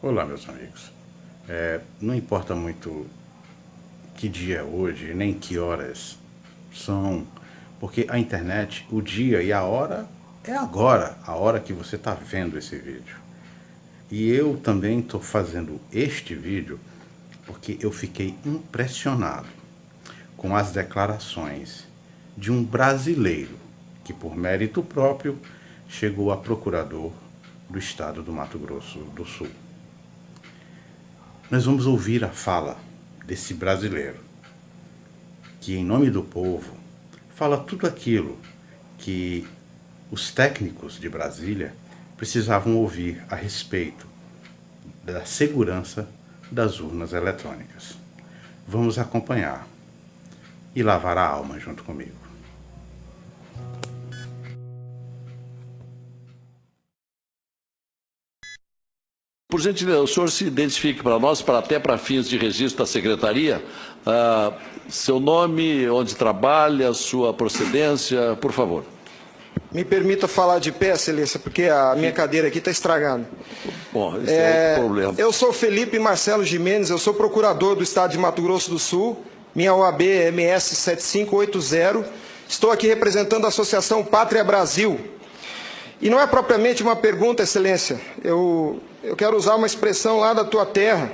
Olá, meus amigos. Não importa muito que dia é hoje, nem que horas são, porque a internet, o dia e a hora é agora, a hora que você está vendo esse vídeo. E eu também estou fazendo este vídeo porque eu fiquei impressionado com as declarações de um brasileiro que, por mérito próprio, chegou a procurador do estado do Mato Grosso do Sul. Nós vamos ouvir a fala desse brasileiro, que em nome do povo fala tudo aquilo que os técnicos de Brasília precisavam ouvir a respeito da segurança das urnas eletrônicas. Vamos acompanhar e lavar a alma junto comigo. Por gentileza, o senhor se identifique para nós, até para fins de registro da secretaria, seu nome, onde trabalha, sua procedência, por favor. Me permita falar de pé, excelência, porque a minha cadeira aqui está estragada. Bom, esse é o problema. Eu sou Felipe Marcelo Gimenez, eu sou procurador do estado de Mato Grosso do Sul, minha OAB é MS 7580, estou aqui representando a Associação Pátria Brasil. E não é propriamente uma pergunta, excelência, eu quero usar uma expressão lá da tua terra.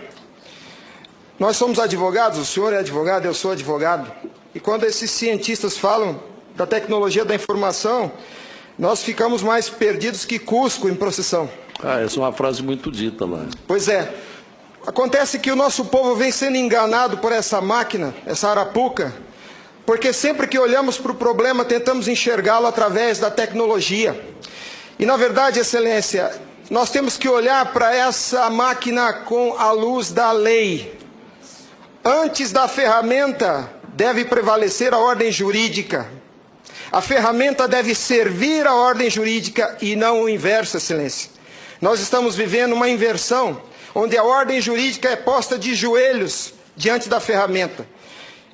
Nós somos advogados, o senhor é advogado, eu sou advogado. E quando esses cientistas falam da tecnologia da informação, nós ficamos mais perdidos que Cusco em procissão. Essa é uma frase muito dita lá. Pois é. Acontece que o nosso povo vem sendo enganado por essa máquina, essa arapuca, porque sempre que olhamos para o problema, tentamos enxergá-lo através da tecnologia. E, na verdade, excelência, nós temos que olhar para essa máquina com a luz da lei. Antes da ferramenta, deve prevalecer a ordem jurídica. A ferramenta deve servir a ordem jurídica e não o inverso, excelência. Nós estamos vivendo uma inversão, onde a ordem jurídica é posta de joelhos diante da ferramenta.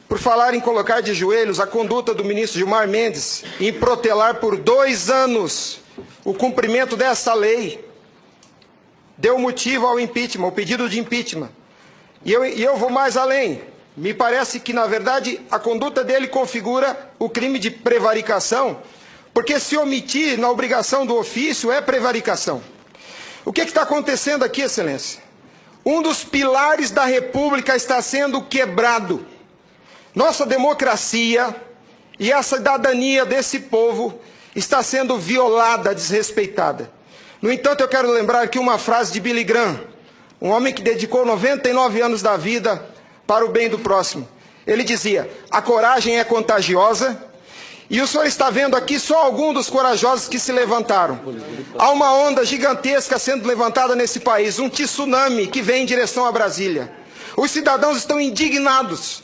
Por falar em colocar de joelhos, a conduta do ministro Gilmar Mendes em protelar por 2 anos o cumprimento dessa lei deu motivo ao impeachment, ao pedido de impeachment. E eu vou mais além. Me parece que, na verdade, a conduta dele configura o crime de prevaricação, porque se omitir na obrigação do ofício é prevaricação. O que está acontecendo aqui, excelência? Um dos pilares da República está sendo quebrado. Nossa democracia e a cidadania desse povo está sendo violada, desrespeitada. No entanto, eu quero lembrar aqui uma frase de Billy Graham, um homem que dedicou 99 anos da vida para o bem do próximo. Ele dizia: a coragem é contagiosa, e o senhor está vendo aqui só alguns dos corajosos que se levantaram. Há uma onda gigantesca sendo levantada nesse país, um tsunami que vem em direção a Brasília. Os cidadãos estão indignados.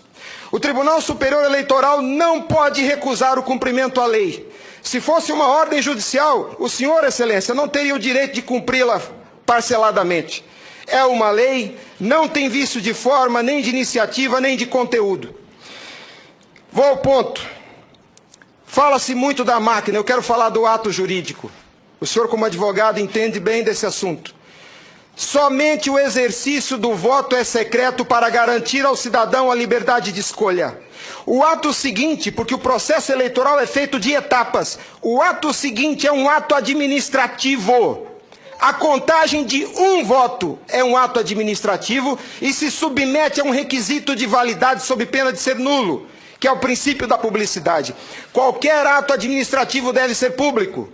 O Tribunal Superior Eleitoral não pode recusar o cumprimento à lei. Se fosse uma ordem judicial, o senhor, excelência, não teria o direito de cumpri-la parceladamente. É uma lei, não tem vício de forma, nem de iniciativa, nem de conteúdo. Vou ao ponto. Fala-se muito da máquina, eu quero falar do ato jurídico. O senhor, como advogado, entende bem desse assunto. Somente o exercício do voto é secreto para garantir ao cidadão a liberdade de escolha. O ato seguinte, porque o processo eleitoral é feito de etapas, o ato seguinte é um ato administrativo. A contagem de um voto é um ato administrativo e se submete a um requisito de validade sob pena de ser nulo, que é o princípio da publicidade. Qualquer ato administrativo deve ser público.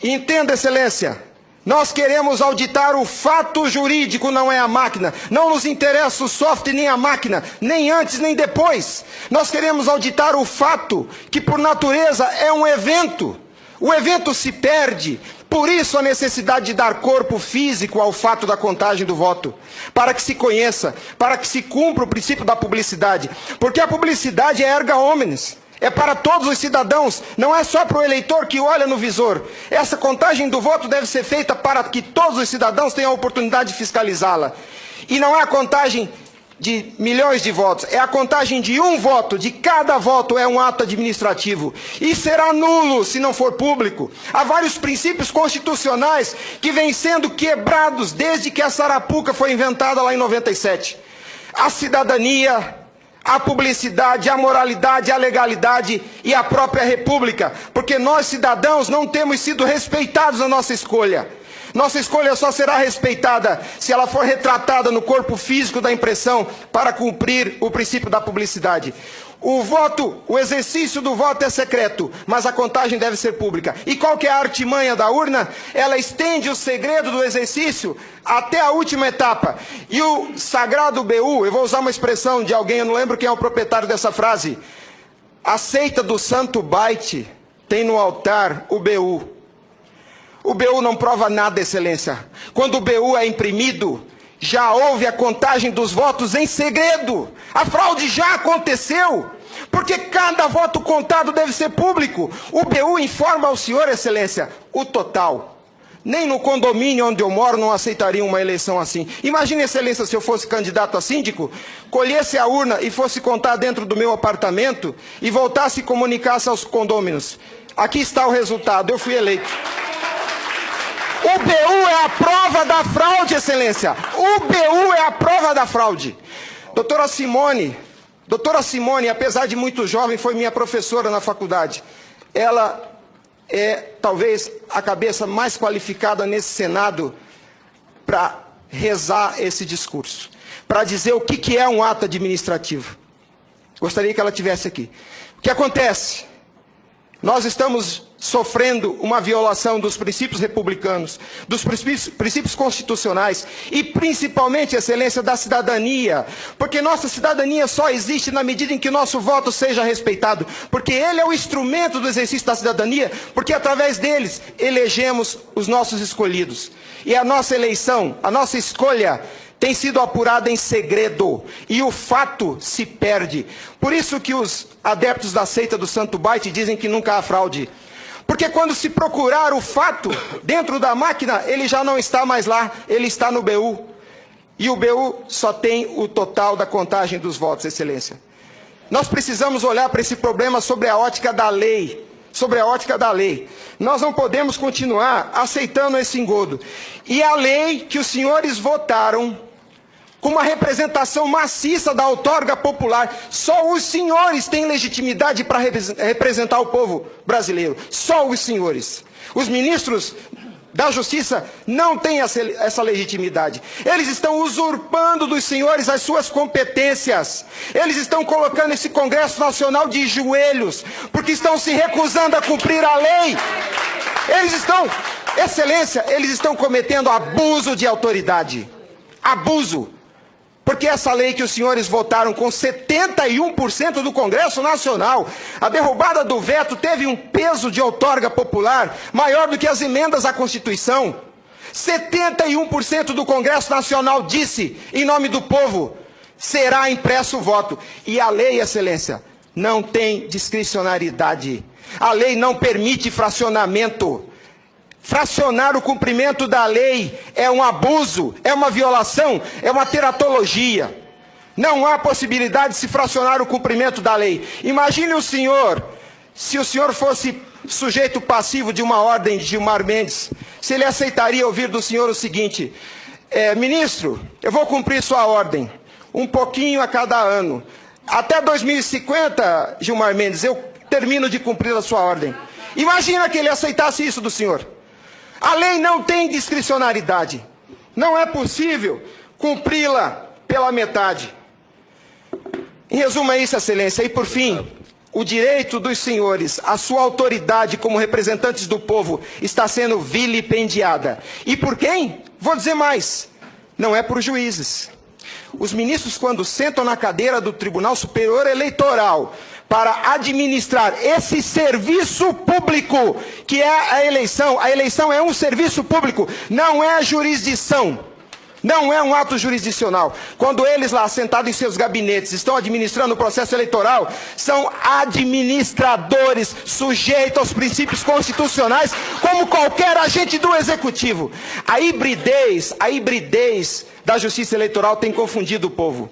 Entenda, excelência, nós queremos auditar o fato jurídico, não é a máquina. Não nos interessa o software nem a máquina, nem antes nem depois. Nós queremos auditar o fato, que por natureza é um evento. O evento se perde, por isso a necessidade de dar corpo físico ao fato da contagem do voto, para que se conheça, para que se cumpra o princípio da publicidade, porque a publicidade é erga omnes, é para todos os cidadãos, não é só para o eleitor que olha no visor. Essa contagem do voto deve ser feita para que todos os cidadãos tenham a oportunidade de fiscalizá-la. E não é a contagem de milhões de votos. É a contagem de um voto, de cada voto é um ato administrativo. E será nulo se não for público. Há vários princípios constitucionais que vêm sendo quebrados desde que essa arapuca foi inventada lá em 97. A cidadania, a publicidade, a moralidade, a legalidade e a própria república. Porque nós, cidadãos, não temos sido respeitados na nossa escolha. Nossa escolha só será respeitada se ela for retratada no corpo físico da impressão para cumprir o princípio da publicidade. O exercício do voto é secreto, mas a contagem deve ser pública. E qual que é a artimanha da urna? Ela estende o segredo do exercício até a última etapa. E o sagrado BU, eu vou usar uma expressão de alguém, eu não lembro quem é o proprietário dessa frase. A seita do Santo Byte tem no altar o BU. O BU não prova nada, excelência. Quando o BU é imprimido, já houve a contagem dos votos em segredo. A fraude já aconteceu, porque cada voto contado deve ser público. O BU informa ao senhor, excelência, o total. Nem no condomínio onde eu moro não aceitaria uma eleição assim. Imagine, excelência, se eu fosse candidato a síndico, colhesse a urna e fosse contar dentro do meu apartamento e voltasse e comunicasse aos condôminos. Aqui está o resultado, eu fui eleito. O BU é a prova da fraude, excelência. O BU é a prova da fraude. Doutora Simone, apesar de muito jovem, foi minha professora na faculdade. Ela é talvez a cabeça mais qualificada nesse Senado para rezar esse discurso, para dizer o que é um ato administrativo. Gostaria que ela estivesse aqui. O que acontece? Nós estamos sofrendo uma violação dos princípios republicanos, dos princípios constitucionais e principalmente, excelência, da cidadania. Porque nossa cidadania só existe na medida em que nosso voto seja respeitado. Porque ele é o instrumento do exercício da cidadania, porque através deles elegemos os nossos escolhidos. E a nossa eleição, a nossa escolha tem sido apurada em segredo e o fato se perde. Por isso que os adeptos da seita do Santo Byte dizem que nunca há fraude. Porque quando se procurar o fato dentro da máquina, ele já não está mais lá, ele está no BU. E o BU só tem o total da contagem dos votos, excelência. Nós precisamos olhar para esse problema sobre a ótica da lei. Sobre a ótica da lei. Nós não podemos continuar aceitando esse engodo. E a lei que os senhores votaram, com uma representação maciça da outorga popular, só os senhores têm legitimidade para representar o povo brasileiro. Só os senhores. Os ministros da Justiça não têm essa legitimidade. Eles estão usurpando dos senhores as suas competências. Eles estão colocando esse Congresso Nacional de joelhos, porque estão se recusando a cumprir a lei. Eles estão, excelência, eles estão cometendo abuso de autoridade. Abuso. Porque essa lei que os senhores votaram com 71% do Congresso Nacional, a derrubada do veto teve um peso de outorga popular maior do que as emendas à Constituição. 71% do Congresso Nacional disse, em nome do povo, será impresso o voto. E a lei, excelência, não tem discricionariedade. A lei não permite fracionamento. Fracionar o cumprimento da lei é um abuso, é uma violação, é uma teratologia. Não há possibilidade de se fracionar o cumprimento da lei. Imagine o senhor, se o senhor fosse sujeito passivo de uma ordem de Gilmar Mendes, se ele aceitaria ouvir do senhor o seguinte: ministro, eu vou cumprir sua ordem, um pouquinho a cada ano. Até 2050, Gilmar Mendes, eu termino de cumprir a sua ordem. Imagina que ele aceitasse isso do senhor. A lei não tem discricionariedade. Não é possível cumpri-la pela metade. Em resumo é isso, excelência. E por fim, o direito dos senhores, a sua autoridade como representantes do povo está sendo vilipendiada. E por quem? Vou dizer mais. Não é por juízes. Os ministros, quando sentam na cadeira do Tribunal Superior Eleitoral para administrar esse serviço público, que é a eleição é um serviço público, não é jurisdição, não é um ato jurisdicional. Quando eles lá, sentados em seus gabinetes, estão administrando o processo eleitoral, são administradores sujeitos aos princípios constitucionais, como qualquer agente do executivo. A hibridez da justiça eleitoral tem confundido o povo.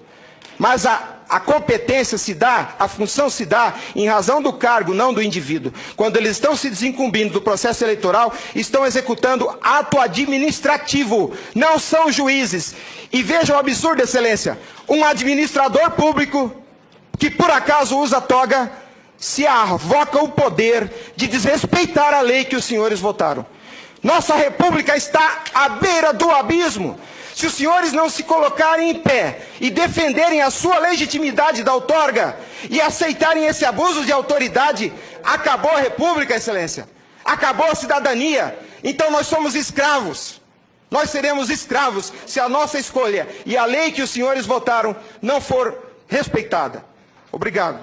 Mas a competência se dá, a função se dá em razão do cargo, não do indivíduo. Quando eles estão se desincumbindo do processo eleitoral, estão executando ato administrativo, não são juízes. E vejam o absurdo, excelência, um administrador público que por acaso usa toga, se arvoca o poder de desrespeitar a lei que os senhores votaram. Nossa república está à beira do abismo. Se os senhores não se colocarem em pé e defenderem a sua legitimidade da outorga e aceitarem esse abuso de autoridade, acabou a república, excelência. Acabou a cidadania. Então nós somos escravos. Nós seremos escravos se a nossa escolha e a lei que os senhores votaram não for respeitada. Obrigado.